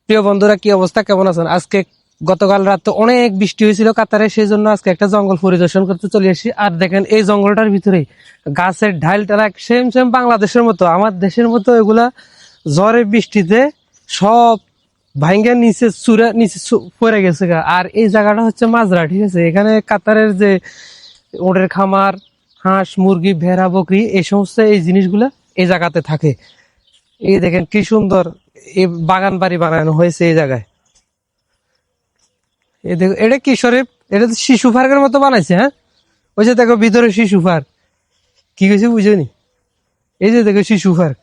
প্রিয় বন্ধুরা, কি অবস্থা, কেমন আছেন? আজকে গতকাল রাতে অনেক বৃষ্টি হয়েছিল কাতারে, সেই জন্য আজকে একটা জঙ্গল পরিদর্শন করতে চলে এসেছি। আর দেখেন এই জঙ্গলটার ভিতরে গাছের ঢাল টালা সেম সেম বাংলাদেশের মতো, আমার দেশের মতো। এগুলা ঝড়ে বৃষ্টিতে সব ভাঙ্গা নিচে চূড়া নিচে পড়ে গেছে গা। আর এই জায়গাটা হচ্ছে মাজরা, ঠিক আছে? এখানে কাতারের যে ওটের খামার, হাঁস মুরগি ভেড়া বকরি এই সমস্ত এই জিনিসগুলা এই জায়গাতে থাকে। এই দেখেন কি সুন্দর এই বাগান বাড়ি বানানো হয়েছে এই জায়গায়। এই দেখো, এটা কি শরীফ? এটা তো শিশু পার্কের মতো বানাইছে। হ্যাঁ, ওই যে দেখো ভিতরে শিশু পার্ক। কি কইছে বুঝনি? এই যে দেখো শিশু পার্ক,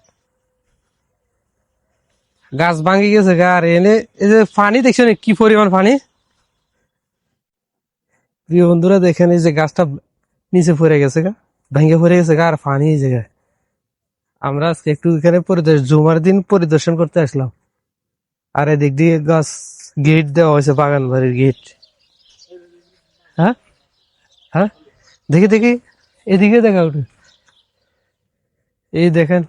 গাছ ভাঙি গেছে গা। আর এনে এই যে পানি দেখছো না, কি পরিমাণ পানি। প্রিয় বন্ধুরা দেখেন, এই যে গাছটা নিচে পড়ে গেছে গা, ভেঙে পড়ে গেছে গা, আর পানি এই জায়গায়। আমরা আজকে একটু এখানে জুমার দিন পরিদর্শন করতে আসলাম। আর এদিক দিয়ে গাছ, গেট দেওয়া হয়েছে, বাগান বাড়ির গেট। হ্যাঁ, হ্যাঁ, দেখি দেখি, এদিকে দেখা উঠে। এই দেখেন,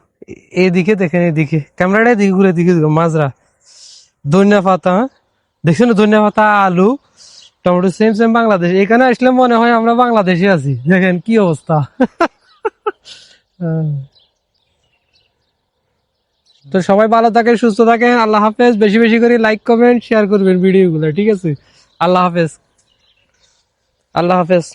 এইদিকে দেখেন, এইদিকে ক্যামেরাটা এদিকে ঘুরে, দিকে মাজরা ধনিয়া পাতা। হ্যাঁ, দেখছেন ধনিয়া পাতা, আলু, টমেটো, সেম সেম বাংলাদেশ। এখানে আসলে মনে হয় আমরা বাংলাদেশে আছি। দেখেন কি অবস্থা। হ্যাঁ। তো সবাই ভালো থাকেন, সুস্থ থাকেন। আল্লাহ হাফেজ। বেশি বেশি করে লাইক কমেন্ট শেয়ার করবেন ভিডিওগুলো, ঠিক আছে? আল্লাহ হাফেজ। আল্লাহ হাফেজ।